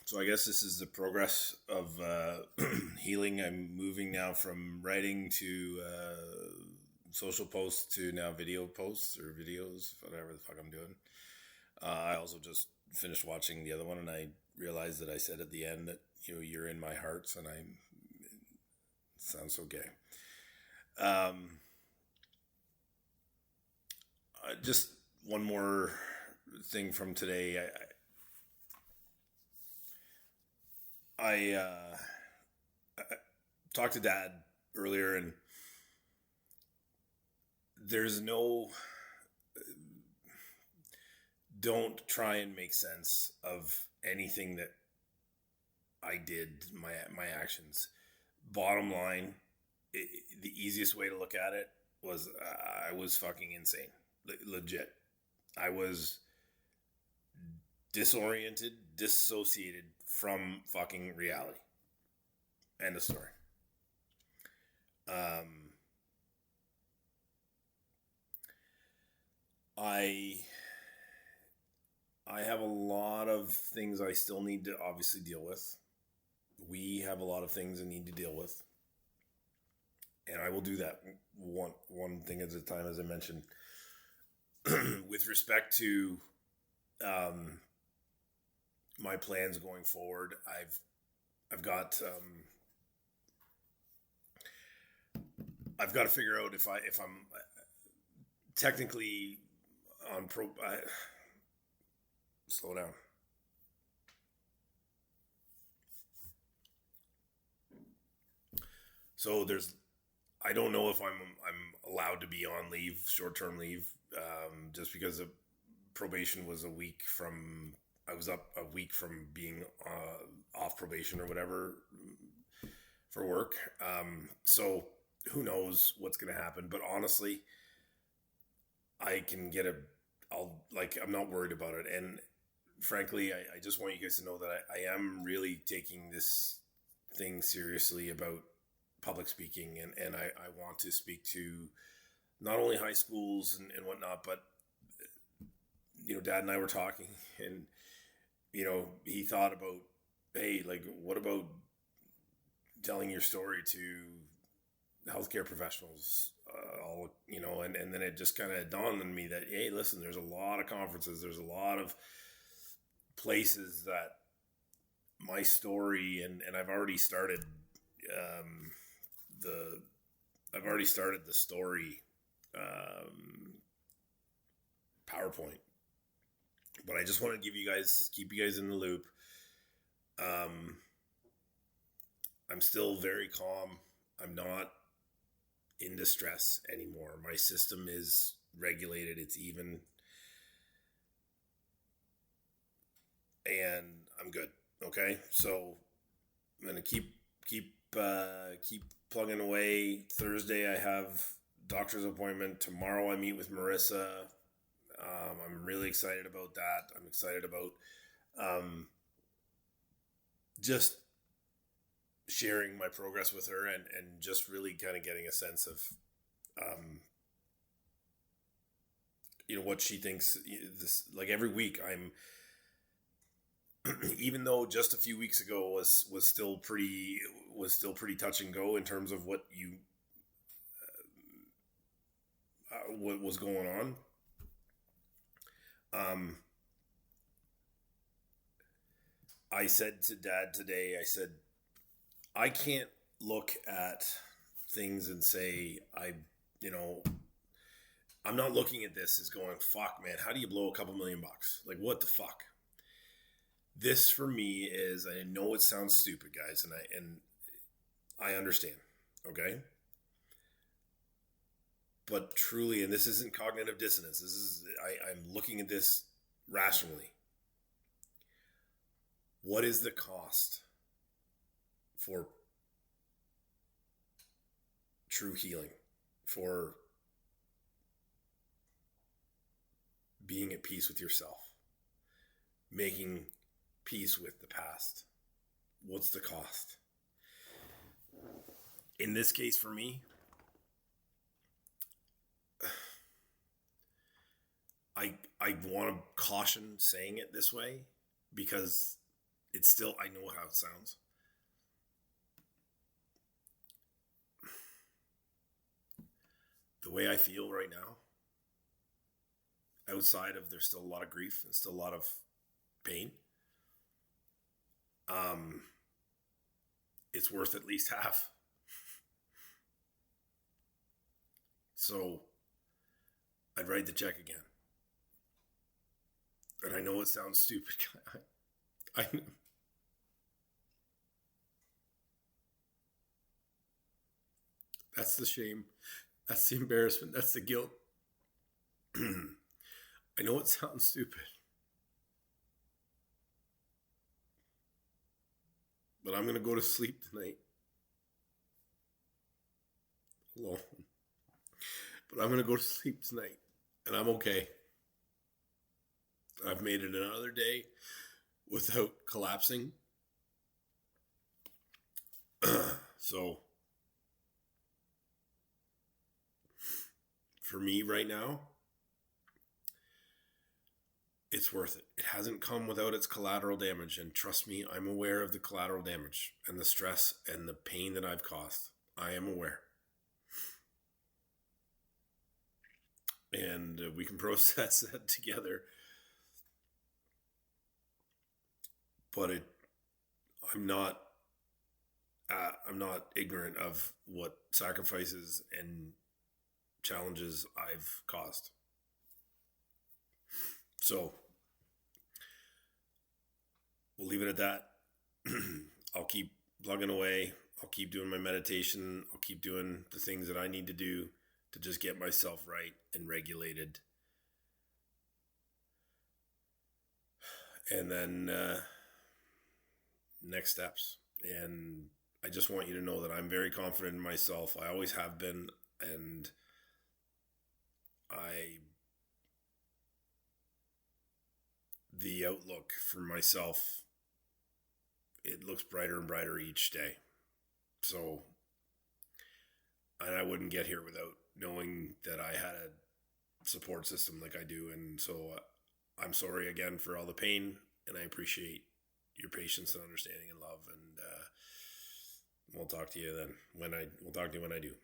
So I guess this is the progress of healing. I'm moving now from writing to social posts to now video posts or videos, whatever the fuck I'm doing. I also just finished watching the other one, and I realized that I said at the end that you're in my hearts, and I sounds so gay. Um, just one more thing from today. I talked to Dad earlier, and there's no don't try and make sense of anything that I did, my actions. Bottom line, the easiest way to look at it was I was fucking insane, legit. I was disoriented, dissociated from fucking reality. End of story. Um, I I have a lot of things I still need to obviously deal with. We have a lot of things I need to deal with, and I will do that one thing at a time, as I mentioned. With respect to um, my plans going forward, I've got to figure out if I'm technically on pro. Slow down. So I don't know if I'm allowed to be on leave, short term leave, just because of probation was a week from. I was up a week from being off probation or whatever for work. So who knows what's going to happen? But honestly, I can get a. I'm not worried about it, and frankly, I just want you guys to know that I am really taking this thing seriously about public speaking, and I want to speak to not only high schools and whatnot, but Dad and I were talking, and he thought about, hey, like, what about telling your story to healthcare professionals, all and then it just kind of dawned on me that, hey, listen, there's a lot of conferences, there's a lot of places that my story and I've already started um, the story PowerPoint, but I just want to keep you guys in the loop. Um, I'm still very calm. I'm not in distress anymore. My system is regulated. It's even, and I'm good. Okay, so I'm gonna keep plugging away. Thursday I have doctor's appointment. Tomorrow I meet with Marissa. I'm really excited about that. I'm excited about just sharing my progress with her and just really kind of getting a sense of what she thinks. This, like, every week I'm even though just a few weeks ago was still pretty touch and go in terms of what was going on. I said to Dad today, I said, I can't look at things and say, I'm not looking at this as going, fuck, man, how do you blow a couple $1,000,000? Like, what the fuck? This for me is, I know it sounds stupid, guys, and I understand, okay? But truly, and this isn't cognitive dissonance, I'm looking at this rationally. What is the cost for true healing, for being at peace with yourself, making peace with the past? What's the cost? In this case, for me, I want to caution saying it this way because it's still, I know how it sounds. The way I feel right now, outside of there's still a lot of grief and still a lot of pain, it's worth at least half. So I'd write the check again. And I know it sounds stupid. I know. That's the shame. That's the embarrassment. That's the guilt. I know it sounds stupid. But I'm going to go to sleep tonight alone. But I'm going to go to sleep tonight. And I'm okay. I've made it another day without collapsing. So, for me right now, it's worth it. It hasn't come without its collateral damage. And trust me, I'm aware of the collateral damage and the stress and the pain that I've caused. I am aware. And we can process that together. But I'm not ignorant of what sacrifices and challenges I've caused. So we'll leave it at that. I'll keep plugging away. I'll keep doing my meditation. I'll keep doing the things that I need to do to just get myself right and regulated. And then next steps. And I just want you to know that I'm very confident in myself. I always have been. And the outlook for myself, it looks brighter and brighter each day. So, and I wouldn't get here without knowing that I had a support system like I do. And so I'm sorry again for all the pain, and I appreciate your patience and understanding and love. And we'll talk to you then we'll talk to you when I do.